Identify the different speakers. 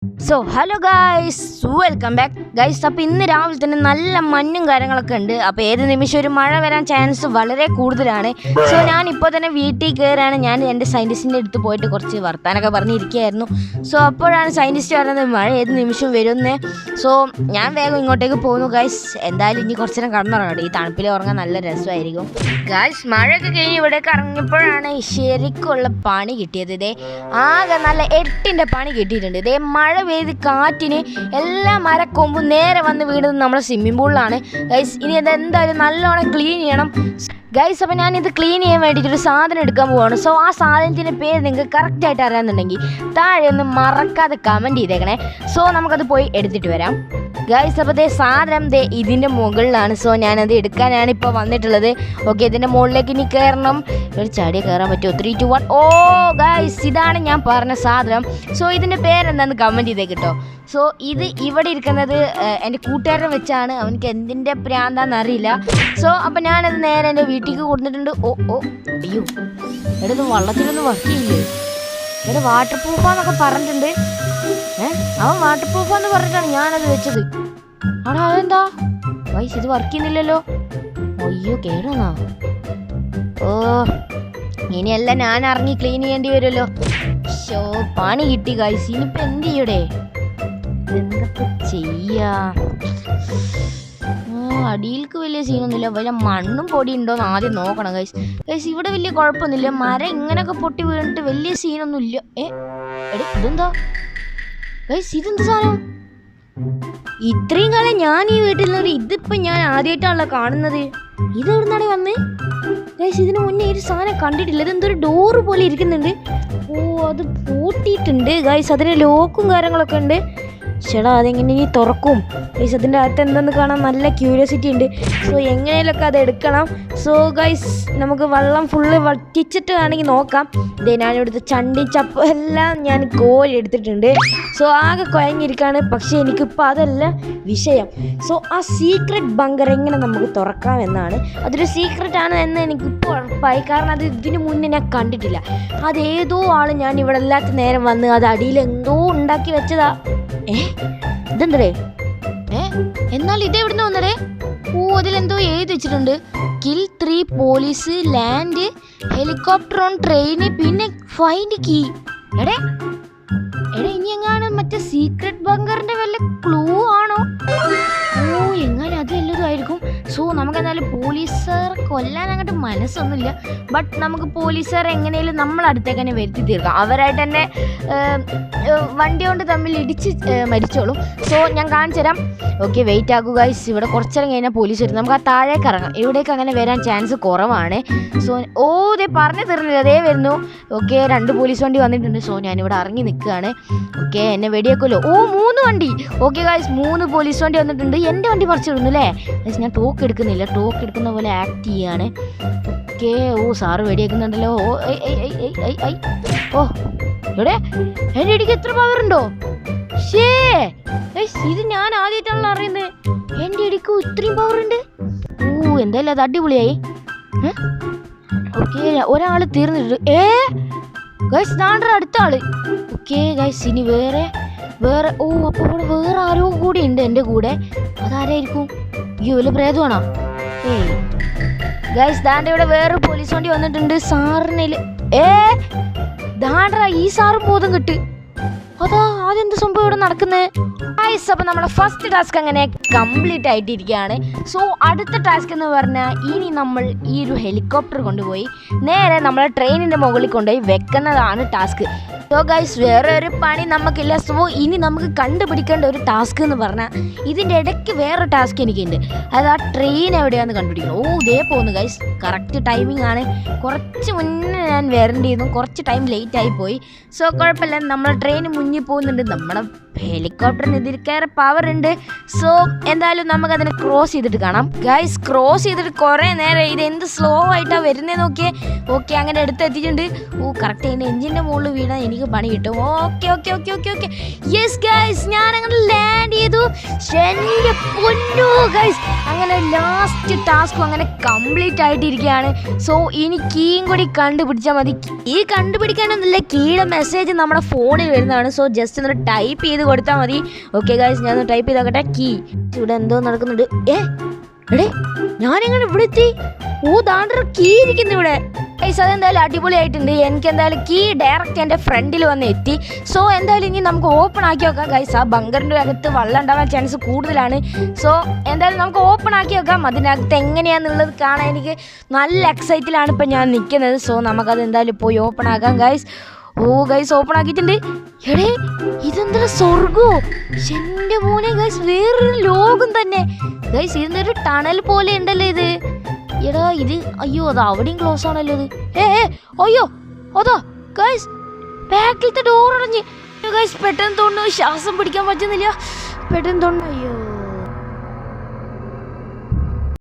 Speaker 1: So hello guys, welcome back guys. അപ്പോൾ ഇന്ന് രാവിലെ തന്നെ നല്ല മഞ്ഞും കാര്യങ്ങളൊക്കെ ഉണ്ട്. അപ്പോൾ ഏത് നിമിഷം ഒരു മഴ വരാൻ ചാൻസ് വളരെ കൂടുതലാണ്. സോ ഞാൻ ഇപ്പോൾ തന്നെ വീട്ടിൽ കയറാണ്. ഞാൻ എൻ്റെ സയൻറ്റിസ്റ്റിൻ്റെ അടുത്ത് പോയിട്ട് കുറച്ച് വർത്താനൊക്കെ പറഞ്ഞിരിക്കുകയായിരുന്നു. സോ അപ്പോഴാണ് സയൻറ്റിസ്റ്റ് പറയുന്നത് മഴ ഏത് നിമിഷം വരുമെന്ന്. സോ ഞാൻ വേഗം ഇങ്ങോട്ടേക്ക് പോകുന്നു ഗൈസ്. എന്തായാലും ഇനി കുറച്ച് നേരം കടന്നുറങ്ങട്ടെ. ഈ തണുപ്പിൽ ഉറങ്ങാൻ നല്ല രസമായിരിക്കും ഗൈസ്. മഴയൊക്കെ കഴിഞ്ഞ് ഇവിടേക്ക് ഇറങ്ങിയപ്പോഴാണ് ശരിക്കുള്ള പണി കിട്ടിയത്. ഇതേ ആകെ നല്ല 8ൻ്റെ പണി കിട്ടിയിട്ടുണ്ട്. ഇതേ മഴ പെയ്ത് കാറ്റിന് എല്ലാ മരക്കൊമ്പും നേരെ വന്ന് വീടുന്നത് നമ്മുടെ സ്വിമ്മിംഗ് പൂളിലാണ് ഗൈസ്. ഇനി എന്തായാലും നല്ലോണം ക്ലീൻ ചെയ്യണം ഗൈസ്. അപ്പോൾ ഞാനിത് ക്ലീൻ ചെയ്യാൻ വേണ്ടിയിട്ട് ഒരു സാധനം എടുക്കാൻ പോവാണ്. സോ ആ സാധനത്തിൻ്റെ പേര് നിങ്ങൾക്ക് കറക്റ്റായിട്ട് അറിയാമെന്നുണ്ടെങ്കിൽ താഴെ ഒന്ന് മറക്കാതെ കമൻറ്റ് ചെയ്തേക്കണേ. സോ നമുക്കത് പോയി എടുത്തിട്ട് വരാം ഗൈസ്. അപ്പോൾ സാധനം ഇതിൻ്റെ മുകളിലാണ്. സോ ഞാനത് എടുക്കാനാണ് ഇപ്പോൾ വന്നിട്ടുള്ളത്. ഓക്കെ, ഇതിൻ്റെ മുകളിലേക്ക് ഇനി കയറണം. ഒരു ചാടിയെ കയറാൻ പറ്റുമോ? 3, 2, 1. ഓ ഗൈസ്, ഇതാണ് ഞാൻ പറഞ്ഞ സാധനം. സോ ഇതിൻ്റെ പേരെന്താണെന്ന് കമൻറ്റ് ചെയ്തേ കേട്ടോ. സോ ഇത് ഇവിടെ ഇരിക്കുന്നത് എൻ്റെ കൂട്ടുകാരനെ വെച്ചാണ്. അവനക്ക് എന്തിൻ്റെ പ്രാന്താന്ന് അറിയില്ല. സോ അപ്പോൾ ഞാനത് നേരെ എൻ്റെ വീട്ടിലേക്ക് കൊടുത്തിട്ടുണ്ട്. അയ്യോ എടത് വള്ളത്തിലൊന്നും വർക്ക് ചെയ്യില്ലേ? ഇവിടെ വാട്ടർ പ്രൂഫാന്നൊക്കെ പറഞ്ഞിട്ടുണ്ട്. അവൻ വാട്ടർ പ്രൂഫാന്ന് പറഞ്ഞിട്ടാണ് ഞാനത് വെച്ചത്. ആടാ അതെന്താ വൈസ് ഇത് വർക്ക് ചെയ്യുന്നില്ലല്ലോ? അയ്യോ കേടാ. ഓ ഇനിയെല്ലാം ഞാൻ ഇറങ്ങി ക്ലീൻ ചെയ്യേണ്ടി വരുമല്ലോ. ഷോ പണി കിട്ടി ഗൈസ്. ഇനിയിപ്പോൾ എന്ത് ചെയ്യടേ? എന്തൊക്കെ ചെയ്യാ? അടിയിലേക്ക് വലിയ സീനൊന്നുമില്ല. വല്ല മണ്ണും പൊടി ഉണ്ടോയെന്ന് ആദ്യം നോക്കണം ഗൈസ്. ഇവിടെ വലിയ കുഴപ്പമൊന്നുമില്ല. മരം ഇങ്ങനെയൊക്കെ പൊട്ടി വീണിട്ട് വലിയ സീനൊന്നുമില്ല. ഇതെന്താ ഗൈസ്? ഇതെന്ത് സാധനം? ഇത്രയും കാലം ഞാൻ ഈ വീട്ടിൽ നിന്ന് ഇതിപ്പോൾ ഞാൻ ആദ്യമായിട്ടാണല്ലോ കാണുന്നത്. ഇത് എവിടുന്നാണ് വന്ന് ഗൈസ്? ഇതിന് മുന്നേ ഒരു സാധനം കണ്ടിട്ടില്ല. ഇതെന്തൊരു ഡോറ് പോലെ ഇരിക്കുന്നുണ്ട്. അത് പൂട്ടിയിട്ടുണ്ട് ഗൈസ്. അതിന് ലോക്കും കാര്യങ്ങളൊക്കെ ഉണ്ട്. ചേട്ടാ അതെങ്ങനെ ഇനി തുറക്കും ഗൈസ്? അതിൻ്റെ അകത്ത് എന്തെന്ന് കാണാൻ നല്ല ക്യൂരിയോസിറ്റി ഉണ്ട്. സോ എങ്ങനെയൊക്കെ അത് എടുക്കണം. സോ ഗൈസ് നമുക്ക് വെള്ളം ഫുള്ള് വറ്റിച്ചിട്ട് വേണമെങ്കിൽ നോക്കാം. ഞാനിവിടുത്തെ ചണ്ടി ചപ്പ് എല്ലാം ഞാൻ കോരി എടുത്തിട്ടുണ്ട്. സോ ആകെ കുഴഞ്ഞിരിക്കുകയാണ്. പക്ഷേ എനിക്കിപ്പോൾ അതല്ല വിഷയം. സോ ആ സീക്രട്ട് ബങ്കർ എങ്ങനെ നമുക്ക് തുറക്കാമെന്നാണ്. അതൊരു സീക്രട്ടാണ് എന്ന് എനിക്കിപ്പോൾ ഉറപ്പായി. കാരണം അത് ഇതിന് മുന്നേ ഞാൻ കണ്ടിട്ടില്ല. അതേതോ ആൾ ഞാൻ ഇവിടെ എല്ലാത്ത നേരം വന്ന് അത് അടിയിൽ എന്തോ ഉണ്ടാക്കി വെച്ചതാ. ഇതെന്തേ? എന്നാൽ ഇതെവിടുന്ന് വന്നടേ? അതിലെന്തോ എഴുതി വെച്ചിട്ടുണ്ട്. Kill 3 police, land, helicopter on train, പിന്നെ ഫൈൻഡ് കീ. എടേ ഇനി എങ്ങാണ് മറ്റേ സീക്രട്ട് ബങ്കറിന്റെ വല്ല ക്ലൂ ആണോ? എങ്ങനെ അത് വല്ലതും ആയിരിക്കും. സോ നമുക്ക് എന്തായാലും പോലീസുകാരെ കൊല്ലാൻ അങ്ങോട്ട് മനസ്സൊന്നുമില്ല. ബട്ട് നമുക്ക് പോലീസുകാരെ എങ്ങനെയും നമ്മളടുത്തേക്ക് തന്നെ വരുത്തി തീർക്കാം. അവരായിട്ട് തന്നെ വണ്ടി കൊണ്ട് തമ്മിൽ ഇടിച്ച് മരിച്ചോളും. സോ ഞാൻ കാണിച്ചു തരാം. ഓക്കെ വെയിറ്റ് ആക്കുക ഗൈസ്. ഇവിടെ കുറച്ചേരം കഴിഞ്ഞാൽ പോലീസ് വരും. നമുക്ക് ആ താഴേക്ക് ഇറങ്ങാം. ഇവിടേക്ക് അങ്ങനെ വരാൻ ചാൻസ് കുറവാണ്. സോ പറഞ്ഞു തീർന്നില്ല. അതേ വരുന്നു. ഓക്കെ 2 പോലീസ് വണ്ടി വന്നിട്ടുണ്ട്. സോ ഞാനിവിടെ ഇറങ്ങി നിൽക്കുകയാണ്. ഓക്കെ എന്നെ വെടിയേക്കുമല്ലോ. 3 വണ്ടി. ഓക്കെ ഗൈസ് 3 പോലീസ് വണ്ടി വന്നിട്ടുണ്ട്. എൻ്റെ വണ്ടി പറിച്ചു വിടുന്നു അല്ലേ ഗൈസ്? ഞാൻ ടോക്ക് എടുക്കുന്നില്ല. ടോക്ക് എടുക്കുന്ന പോലെ ആക്ട് ചെയ്യാണ്. ഓക്കെ സാറ് വെടിയേക്കുന്നുണ്ടല്ലോ. ഇവിടെ എൻ്റെ ഇടിക്ക് എത്ര പവർ ഉണ്ടോ? ഇത് ഞാൻ ആദ്യമായിട്ടാണല്ലോ അറിയുന്നത്. എൻ്റെ ഇടിക്ക് ഇത്രയും പവർ ഉണ്ട്. എന്തായാലും അത് അടിപൊളിയായി. ഓക്കെ ഒരാൾ തീർന്നിട്ടുണ്ട്. ഗൈസ് നാണ്ടർ അടുത്ത ആള്. ഓക്കെ ഗൈസ് ഇനി വേറെ അപ്പോൾ ഇവിടെ വേറെ ആരോ കൂടി ഉണ്ട് എൻ്റെ കൂടെ. അതാരായിരിക്കും? വല്ല പ്രേതമാണോ? ഗൈസ് ദാണ്ട ഇവിടെ വേറെ പോലീസ് വണ്ടി വന്നിട്ടുണ്ട്. സാറിനില് ദാണ്ട ഈ സാറും ബോധം കിട്ടി. അതാ അതെന്ത് സംഭവം ഇവിടെ നടക്കുന്നത്? അപ്പോൾ നമ്മുടെ ഫസ്റ്റ് ടാസ്ക് അങ്ങനെ കംപ്ലീറ്റ് ആയിട്ടിരിക്കുകയാണ്. സോ അടുത്ത ടാസ്ക് എന്ന് പറഞ്ഞാൽ ഇനി നമ്മൾ ഈ ഒരു ഹെലികോപ്റ്റർ കൊണ്ടുപോയി നേരെ നമ്മളെ ട്രെയിനിൻ്റെ മുകളിൽ കൊണ്ടുപോയി വെക്കുന്നതാണ് ടാസ്ക്. സോ ഗൈസ് വേറെ ഒരു പണി നമുക്കില്ല. സോ ഇനി നമുക്ക് കണ്ടുപിടിക്കേണ്ട ഒരു ടാസ്ക് എന്ന് പറഞ്ഞാൽ ഇതിൻ്റെ ഇടയ്ക്ക് വേറെ ടാസ്ക് എനിക്കുണ്ട്. അത് ആ ട്രെയിൻ എവിടെയാണെന്ന് കണ്ടുപിടിക്കണം. ഇതേ പോകുന്നു ഗൈസ്. കറക്റ്റ് ടൈമിംഗ് ആണ്. കുറച്ച് മുന്നേ ഞാൻ വരേണ്ടിയിരുന്നു. കുറച്ച് ടൈം ലേറ്റായി പോയി. സോ കുഴപ്പമില്ല. നമ്മളെ ട്രെയിൻ മുന്നിൽ പോകുന്നുണ്ട്. നമ്മുടെ ഹെലികോപ്റ്ററിന് ഇതിലേറെ പവർ ഉണ്ട്. സോ എന്തായാലും നമുക്കതിനെ ക്രോസ് ചെയ്തിട്ട് കാണാം ഗൈസ്. ക്രോസ് ചെയ്തിട്ട് കുറേ നേരം ഇത് എന്ത് സ്ലോ ആയിട്ടാണ് വരുന്നത് നോക്കിയേ. ഓക്കെ അങ്ങനെ എടുത്തെത്തിയിട്ടുണ്ട്. കറക്റ്റ് അതിൻ്റെ എഞ്ചിൻ്റെ മുകളിൽ വീണാൽ എനിക്ക് പണി കിട്ടും. ഓക്കെ യെസ് ഗൈസ് ഞാൻ അങ്ങനെ ലാൻഡ് ലാൻഡ് ചെയ്തു. എൻ്റെ പൊന്നോ ഗൈസ്, അങ്ങനെ ലാസ്റ്റ് ടാസ്കും അങ്ങനെ കംപ്ലീറ്റ് ആയിട്ടിരിക്കുകയാണ്. സോ ഇനി കീയും കൂടി കണ്ടുപിടിച്ചാൽ മതി. ഈ കണ്ടുപിടിക്കാനൊന്നുമില്ല, കീയുടെ മെസ്സേജ് നമ്മുടെ ഫോണിൽ വരുന്നതാണ്. സോ ജസ്റ്റ് ഒന്ന് ടൈപ്പ് ചെയ്ത് കൊടുത്താൽ മതി. ഓക്കെ ഗൈസ്, ഞാനൊന്ന് ടൈപ്പ് ചെയ്താക്കട്ടെ. കീ. ഇവിടെ എന്തോ നടക്കുന്നുണ്ട്. എടേ, ഞാനെങ്ങനെ ഇവിടെ എത്തി? ഓ, ദാണ്ടൊരു കീ ഇരിക്കുന്നു ഇവിടെ. ഗൈസ്, അതെന്തായാലും അടിപൊളിയായിട്ടുണ്ട്. എനിക്ക് എന്തായാലും കീ ഡയറക്റ്റ് എൻ്റെ ഫ്രണ്ടിൽ വന്ന് എത്തി. സോ എന്തായാലും ഇനി നമുക്ക് ഓപ്പൺ ആക്കി വെക്കാം ഗൈസ്. ആ ബങ്കറിൻ്റെ അകത്ത് വെള്ളം ഉണ്ടാവാൻ ചാൻസ് കൂടുതലാണ്. സോ എന്തായാലും നമുക്ക് ഓപ്പൺ ആക്കി വെക്കാം. അതിനകത്ത് എങ്ങനെയാണെന്നുള്ളത് കാണാൻ എനിക്ക് നല്ല എക്സൈറ്റിലാണ് ഇപ്പം ഞാൻ നിൽക്കുന്നത്. സോ നമുക്കത് എന്തായാലും പോയി ഓപ്പൺ ആക്കാം ഗൈസ്. ഓ ഗൈസ്, ഓപ്പൺ ആക്കിയിട്ടുണ്ട്. എടേ, ഇതെന്താ സ്വർഗോ? എൻ്റെ മോനെ ഗൈസ്, വേറൊരു ലോകം തന്നെ ഗൈസ്. ഇതൊരു ടണൽ പോലെ ഉണ്ടല്ലോ ഇത്. എടാ ഇത്, അയ്യോ അത് അവിടെയും ക്ലോസ് ആണല്ലോ ഇത്. അയ്യോ അതോ ഗൈസ്, ബാക്കിലത്തെ ഡോർ അടഞ്ഞ് ഗൈസ്. പെട്ടെന്ന് തോന്നുന്നു ശ്വാസം പിടിക്കാൻ പറ്റുന്നില്ല. പെട്ടെന്ന് തോന്നുന്നു. അയ്യോ